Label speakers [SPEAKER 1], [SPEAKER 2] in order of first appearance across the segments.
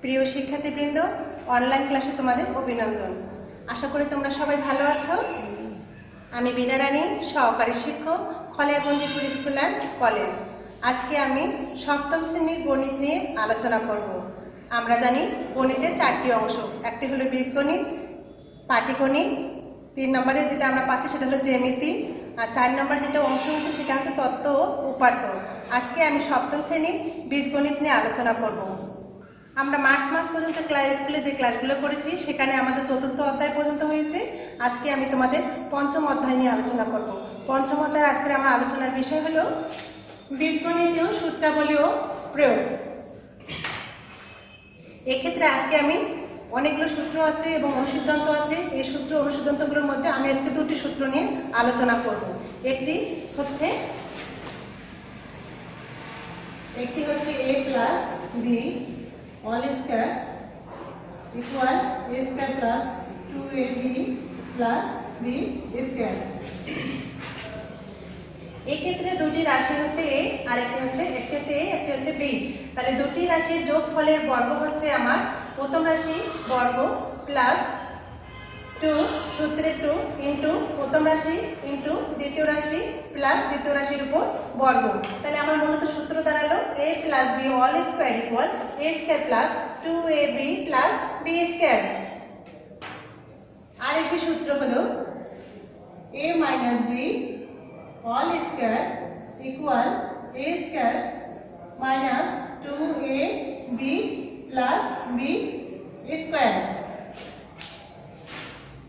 [SPEAKER 1] প্রিয় শিক্ষার্থীবৃন্দ, অনলাইন ক্লাসে তোমাদের অভিনন্দন। আশা করি তোমরা সবাই ভালো আছো। আমি বীণা রানী, সহকারী শিক্ষক, খলিয়াগঞ্জিপুর স্কুল অ্যান্ড কলেজ। আজকে আমি সপ্তম শ্রেণীর গণিত নিয়ে আলোচনা করব। আমরা জানি গণিতের 4টি অংশ। একটি হলো বীজগণিত, পাটিগণিত, 3 নম্বরে যেটা আমরা পাচ্ছি সেটা হলো জ্যামিতি, আর 4 নম্বরে যেটা অংশ হচ্ছে সেটা হচ্ছে তত্ত্ব ও উপাত্ত। আজকে আমি সপ্তম শ্রেণীর বীজগণিত নিয়ে আলোচনা করব। আমরা মার্চ মাস পর্যন্ত স্কুলে যে ক্লাসগুলো করেছি সেখানে আমাদের 4র্থ অধ্যায় পর্যন্ত হয়েছে। আজকে আমি তোমাদের 5ম অধ্যায় নিয়ে আলোচনা করব। 5ম অধ্যায়ের আজকের আমার আলোচনার বিষয় হলো বীজগণিতীয় সূত্রাবলী ও প্রয়োগ। এক্ষেত্রে আজকে আমি অনেকগুলো সূত্র আছে এবং অনুসিদ্ধান্ত আছে। এই সূত্র অনুসিদ্ধান্তগুলোর মধ্যে আমি আজকে 2টি সূত্র নিয়ে আলোচনা করব। একটি হচ্ছে a plus B all square equal a square plus 2ab plus b square। এক্ষেত্রে দুটি রাশি হচ্ছে a আর একটি হচ্ছে a একটি হচ্ছে b। তাহলে দুটি রাশির যোগফলের বর্গ হচ্ছে আমার প্রথম রাশি বর্গ প্লাস 2 সূত্রে 2 ইন্টু প্রথম রাশি ইন্টু দ্বিতীয় রাশি প্লাস দ্বিতীয় রাশির উপর বর্গ। তাহলে আমার মূলত সূত্র দাঁড়ালো a plus b all square equal a square plus 2ab plus b square. আর একটি সূত্র হলো a minus b all square equal a square minus 2ab plus b square.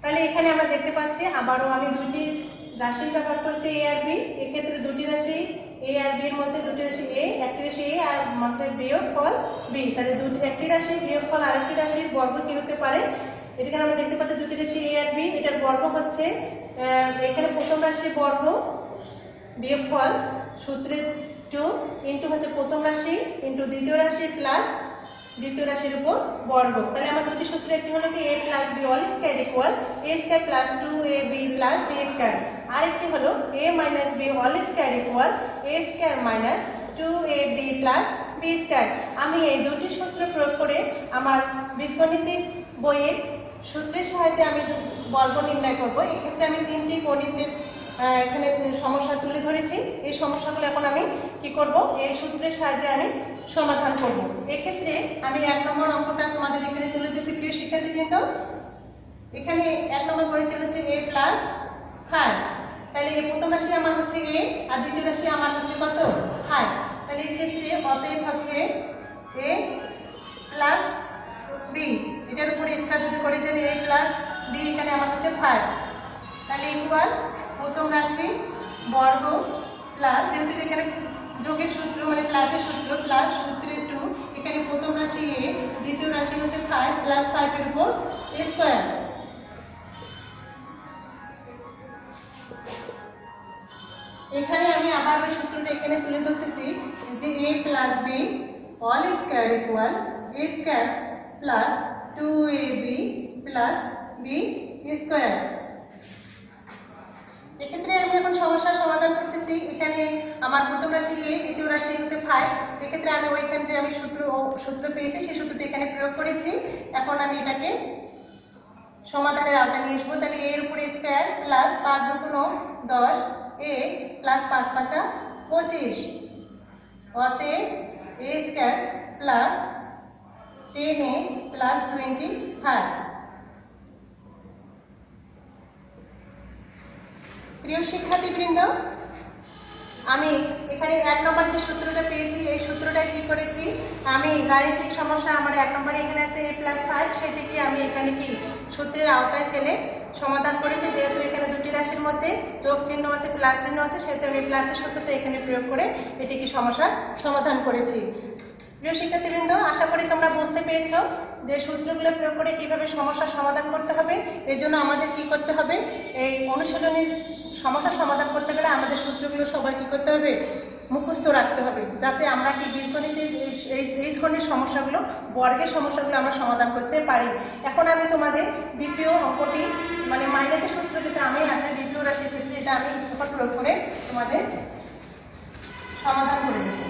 [SPEAKER 1] তাহলে এখানে আমরা দেখতে পাচ্ছি আবারও আমি দুটি রাশি ব্যবহার করছি a আর b। এক্ষেত্রে দুটি রাশি a আর b এর মধ্যে দুটি রাশি a, একটি রাশি a আর হচ্ছে বিয়োগফল b। তাহলে একটি রাশি বিয়োগফল আরেকটি রাশির বর্গ কি হতে পারে? এখানে আমরা দেখতে পাচ্ছি দুটি রাশি a আর b, এটার বর্গ হচ্ছে এখানে প্রথম রাশির বর্গ বিয়োগফল সূত্রে 2 ইন্টু হচ্ছে প্রথম রাশি ইন্টু দ্বিতীয় রাশি প্লাস দ্বিতীয় রাশির উপর বর্গ। তাহলে আমার দুটি সূত্র, একটি হলো কি a plus b all square equal a square plus 2ab plus b square, আরেকটি হলো a minus b all square equal a square minus 2ab plus b square. আমি এই দুটি সূত্র প্রয়োগ করে আমার বীজগণিতের বইয়ের সূত্রের সাহায্যে আমি বর্গ নির্ণয় করব। এক্ষেত্রে আমি 3টি গণিতের এখানে সমস্যা তুলে ধরেছি। এই সমস্যাগুলো এখন আমি কি করব, এই সূত্রের সাহায্যে আমি সমাধান করব। এক্ষেত্রে আমি 1 নম্বর অঙ্কটা তোমাদের এখানে তুলে দিচ্ছি। প্রিয় শিক্ষার্থীবৃন্দ, এখানে 1 নম্বর গণিতে হচ্ছে a প্লাস 5। তাহলে এই প্রথম রাশি আমার হচ্ছে a আর দ্বিতীয় রাশি আমার হচ্ছে কত 5। তাহলে এই ক্ষেত্রে অতএব হচ্ছে a প্লাস b, এটার উপর স্কয়ার যদি করে দিলে a প্লাস b, এখানে আমার হচ্ছে 5। তাহলে ইকুয়াল প্রথম রাশি বর্গ প্লাস, যেহেতু এখানে যোগের সূত্র মানে প্লাসের সূত্র, প্লাস সূত্রে 2, এখানে প্রথম রাশি a দ্বিতীয় রাশি হচ্ছে 5 প্লাস 5 এর উপর স্কয়ার। এখানে আমি আবার ওই সূত্রটা এখানে তুলে ধরতেছি যে a plus b all square equal a square plus 2ab plus b square. এক্ষেত্রে আমি এখন সমস্যার সমাধান করতেছি। এখানে আমার প্রথম রাশি a দ্বিতীয় রাশি হচ্ছে 5। এক্ষেত্রে আমি ওইখানে যে আমি সূত্র পেয়েছি সেই সূত্রটি এখানে প্রয়োগ করেছি। এখন আমি এটাকে সমাধানের আওতায় নিয়ে আসবো। তাহলে a এর উপরে স্কয়ার প্লাস 5 দুগুণ 10 a প্লাস 5 5 25, অতএব a square plus 10a plus 25। প্রিয় শিক্ষার্থীবৃন্দ, আমি এখানে 1 নম্বরে যে সূত্রটা পেয়েছি এই সূত্রটা কি করেছি, আমি গাণিতিক সমস্যা আমার 1 নম্বরে এখানে আছে a প্লাস 5, সেটিকে আমি এখানে কি সূত্রের আওতায় ফেলে সমাধান করেছি। যেহেতু এখানে দুটি রাশির মধ্যে যোগ চিহ্ন আছে প্লাস চিহ্ন আছে, সেহেতু আমি প্লাসের সূত্রটা এখানে প্রয়োগ করে এটিকে সমস্যার সমাধান করেছি। প্রিয় শিক্ষার্থীবৃন্দ, আশা করি তোমরা বুঝতে পেরেছ যে সূত্রগুলো প্রয়োগ করে কিভাবে সমস্যার সমাধান করতে হবে। এর জন্য আমাদের কি করতে হবে, এই অনুশীলনী সমস্যার সমাধান করতে গেলে আমাদের সূত্রগুলো সবার কি করতে হবে, মুখস্থ রাখতে হবে, যাতে আমরা কি বীজগণিতের এই ধরনের সমস্যাগুলো, বর্গের সমস্যাগুলো আমরা সমাধান করতে পারি। এখন আমি তোমাদের দ্বিতীয় অঙ্কটি মানে মাইনাসের সূত্র যেটা আমি আছে দ্বিতীয় রাশির ক্ষেত্রে, এটা আমি প্রয়োগ করে তোমাদের সমাধান করে দেবো।